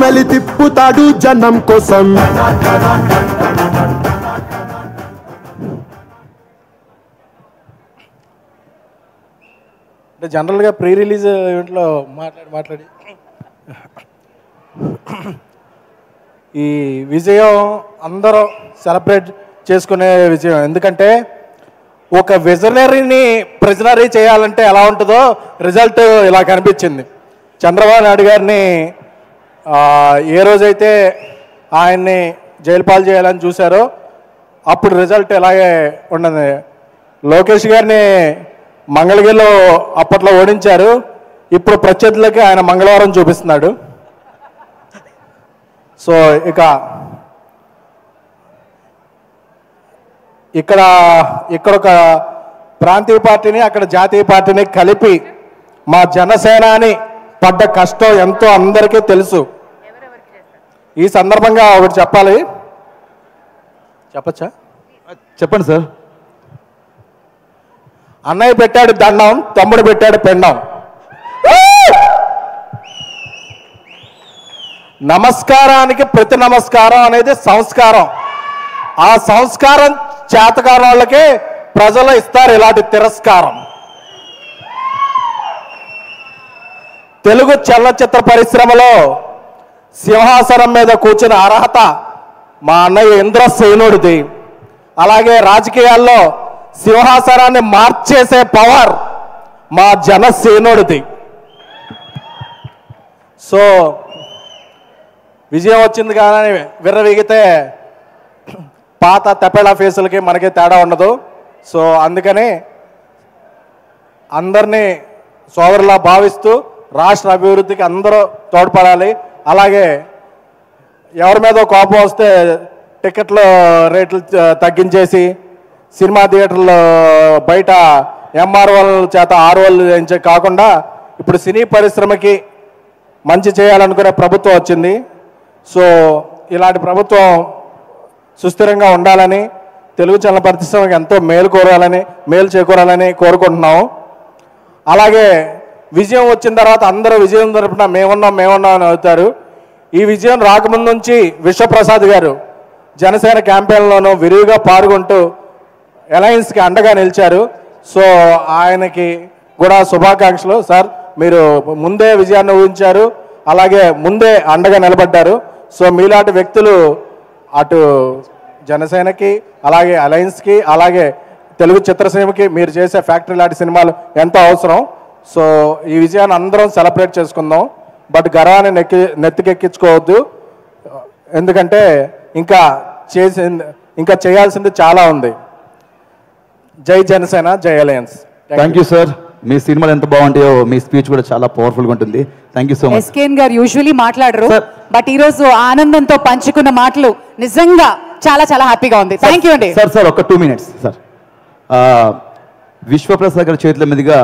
మెలి తిప్పుతాడు జనం కోసం. అంటే జనరల్గా ప్రీ రిలీజ్ ఈవెంట్లో మాట్లాడి ఈ విజయం అందరూ సెలబ్రేట్ చేసుకునే విజయం. ఎందుకంటే ఒక విజనరీని ప్రిజనరీ చేయాలంటే ఎలా ఉంటుందో రిజల్ట్ ఇలా కనిపించింది. చంద్రబాబు నాయుడు గారిని ఏ రోజైతే ఆయన్ని జైలు పాలు చేయాలని చూశారో అప్పుడు రిజల్ట్ ఇలాగే ఉండదు. లోకేష్ గారిని మంగళగిరిలో అప్పట్లో ఓడించారు, ఇప్పుడు ప్రత్యర్థులకి ఆయన మంగళవారం చూపిస్తున్నాడు. సో ఇక్కడ ఒక ప్రాంతీయ పార్టీని అక్కడ జాతీయ పార్టీని కలిపి మా జనసేనాని పడ్డ కష్టం ఎంతో అందరికీ తెలుసు. ఈ సందర్భంగా ఒకటి చెప్పాలి. చెప్పచ్చా? చెప్పండి సార్. అన్నయ్య పెట్టాడు దండం, తమ్ముడు పెట్టాడు పెండం. నమస్కారానికి ప్రతి నమస్కారం అనేది సంస్కారం. ఆ సంస్కారం చేతకాని వాళ్ళకే ప్రజలు ఇస్తారు ఇలాంటి తిరస్కారం. తెలుగు చలనచిత్ర పరిశ్రమలో సింహాసనం మీద కూర్చున్న అర్హత మా అన్నయ్య ఇంద్రసేనుడిది. అలాగే రాజకీయాల్లో సింహాసనాన్ని మార్చేసే పవర్ మా జనసేనుడిది. సో విజయం వచ్చింది కానీ విర్రవీగితే పాత తపేళా ఫేసులకి మనకి తేడా ఉండదు. సో అందుకని అందరినీ సోదరులా భావిస్తూ రాష్ట్ర అభివృద్ధికి అందరూ తోడ్పడాలి. అలాగే ఎవరి మీద కోపం వస్తే టికెట్ల రేట్లు తగ్గించేసి సినిమా థియేటర్లో బయట ఎంఆర్ఓల చేత ఆర్ఓలు చేయించే కాకుండా ఇప్పుడు సినీ పరిశ్రమకి మంచి చేయాలనుకునే ప్రభుత్వం వచ్చింది. సో ఇలాంటి ప్రభుత్వం సుస్థిరంగా ఉండాలని, తెలుగు చలన పరిశ్రమకి ఎంతో మేలు చేకూరాలని కోరుకుంటున్నాము. అలాగే విజయం వచ్చిన తర్వాత అందరూ విజయం తరపున మేమున్నాం అని అవుతారు. ఈ విజయం రాకముందు నుంచి విశ్వప్రసాద్ గారు జనసేన క్యాంపెయిన్లోనూ విరివిగా పాల్గొంటూ అలయన్స్కి అండగా నిలిచారు. సో ఆయనకి కూడా శుభాకాంక్షలు. సార్, మీరు ముందే విజయాన్ని ఊహించారు, అలాగే ముందే అండగా నిలబడ్డారు. సో మీలాంటి వ్యక్తులు అటు జనసేనకి, అలాగే అలయన్స్కి, అలాగే తెలుగు చిత్రసీమకి మీరు చేసే ఫ్యాక్టరీ లాంటి సినిమాలు ఎంతో అవసరం. సో ఈ విజయాన్ని అందరం సెలబ్రేట్ చేసుకుందాం. బట్ గర్వాన్ని నెత్తికెక్కించుకోవద్దు, ఎందుకంటే ఇంకా చేయాల్సింది చాలా ఉంది. జై జనసేన, జై అలయన్స్. Thank you sir. మీ సినిమాలు ఎంత బాగుంటాయో మీ స్పీచ్ కూడా చాలా పవర్ఫుల్గా ఉంటుంది. Thank you so much. SKN గారు యూజువల్లీ మాట్లాడరు, బట్ ఈరోజు ఆనందంతో పంచుకున్న మాటలు నిజంగా చాలా చాలా హ్యాపీగా ఉంది. థ్యాంక్ యూ అండి. సార్ ఒక 2 minutes సార్. విశ్వప్రసాద్ గారి చేతుల మీదుగా